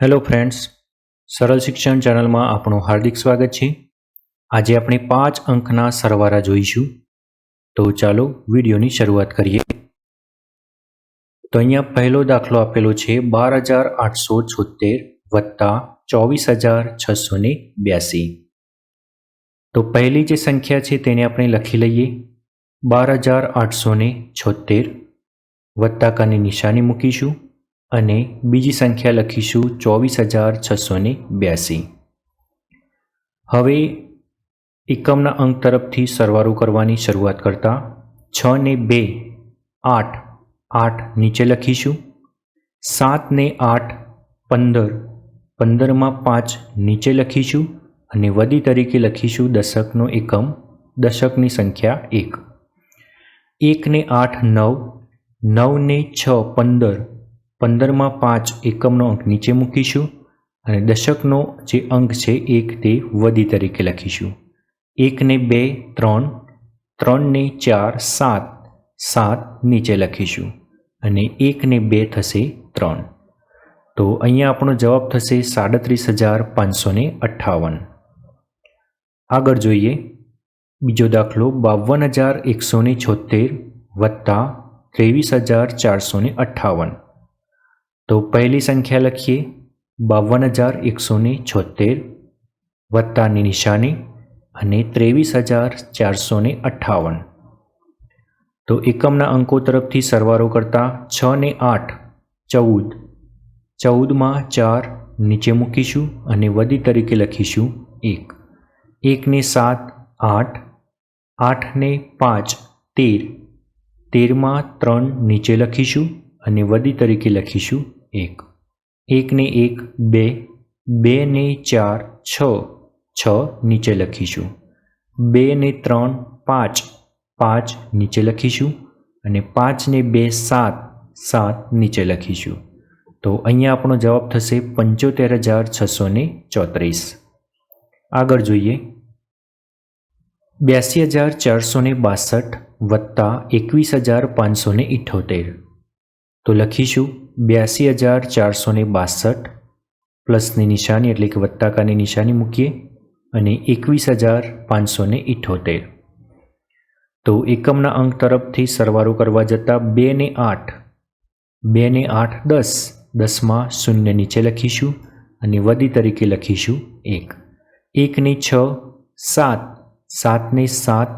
Hello friends, સરળ શિક્ષણ ચેનલમાં આપણું હાર્દિક સ્વાગત છે। આજે આપણે 5 અંકના સરવાળા જોઈશું। તો ચાલો વિડીયોની શરૂઆત કરીએ। તો અહીંયા પહેલો દાખલો આપેલો છે 12,876 વત્તા 24,682। તો પહેલી જે સંખ્યા છે તેને આપણે લખી લઈએ 12,876 વત્તાકાની નિશાની મૂકીશું અને બીજી સંખ્યા લખીશું 24,682। હવે એકમના અંક તરફથી સરવાળો કરવાની શરૂઆત કરતા 6 ને 2 8 8 નીચે લખીશું, 7 ને 8 15 15 માં 5 નીચે લખીશું અને વધી તરીકે લખીશું દશકનો એકમ, દશકની સંખ્યા 1। 1 ને 8 9 9 ને 6 15 15 માં 5 એકમનો અંક નીચે મૂકીશું અને દશકનો જે અંક છે 1 તે વધી તરીકે લખીશું। 1 ને 2 3 3 ને 4 7 7 નીચે લખીશું અને 1 ને 2 થશે 3। તો અહીંયા આપણો જવાબ થશે 37,558। આગળ જોઈએ બીજો દાખલો 52,176 વત્તા 23,458। તો પહેલી સંખ્યા લખીએ 52,176 વત્તાની નિશાની અને 23,458। તો એકમના અંકો તરફથી સરવાળો કરતા 6 ને 8 14 14 માં 4 નીચે મૂકીશું અને વધી તરીકે લખીશું 1। 1 ને 7 8 8 ને 5 13 13 માં 3 નીચે લખીશું અને વધી તરીકે લખીશું 1। 1 ને 1 2 2 ને 4 6 6 નીચે લખીશું, 2 ને 3 5 5 નીચે લખીશું અને 5 ને 2 7 7 નીચે લખીશું। તો અહીંયા આપણો જવાબ થશે 75,634। આગળ જોઈએ 82,462 વત્તા 21,578। તો લખીશું 82,462 પ્લસની નિશાની એટલે કે વત્તાકાની નિશાની મૂકીએ અને 21,578। તો એકમના અંક તરફથી સરવાળો કરવા જતાં 2 ને 8 2 ને 8 10 10 માં 0 નીચે લખીશું અને વધી તરીકે લખીશું 1। 1 ને 6 7 7 ને 7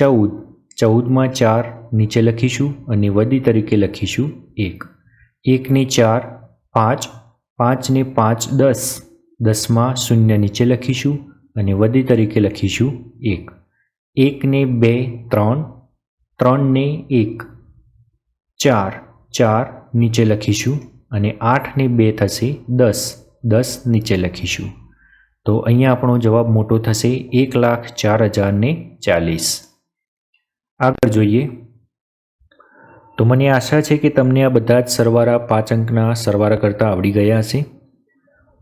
14 14 માં 4 નીચે લખીશું અને વધી તરીકે લખીશું 1। 1 ને 4 5 5 ને 5 10 10 માં 0 નીચે લખીશું અને વધી તરીકે લખીશું 1। 1 ને 2 3 3 ને 1 4 4 નીચે લખીશું અને 8 ને 2 થશે 10 10 નીચે લખીશું। તો અહીંયા આપણો જવાબ મોટો થશે 1,04,040। આગળ જોઈએ તો મને આશા છે કે તમને આ બધા જ સરવાળા 5 અંકના સરવાળા કરતાં આવડી ગયા હશે।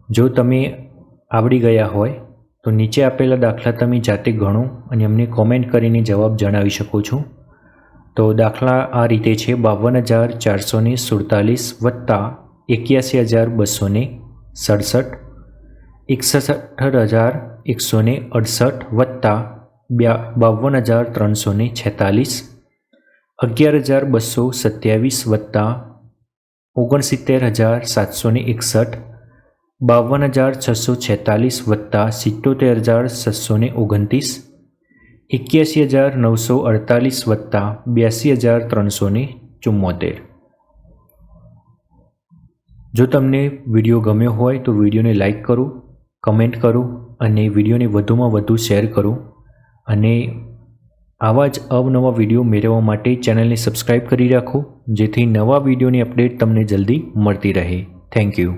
જો તમે આવડી ગયા હોય તો નીચે આપેલા દાખલા તમે જાતે ગણો અને અમને કોમેન્ટ કરીને જવાબ જણાવી શકો છો। તો દાખલા આ રીતે છે 52,447 વત્તા 81,267 61,168 વત્તા 52,346 11,227 વત્તા 69,761 52,646 વત્તા 77,629 81,948 વત્તા 82,374। જો તમને વિડીયો ગમ્યો હોય તો વિડીયોને લાઈક કરો, કમેન્ટ કરો અને વિડીયોને વધુમાં વધુ શેર કરો અને આવા જ અવનવા વિડીયો મેળવવા માટે ચેનલને સબસ્ક્રાઈબ કરી રાખો જેથી નવા વિડીયોની અપડેટ તમને જલ્દી મળતી રહે। Thank you.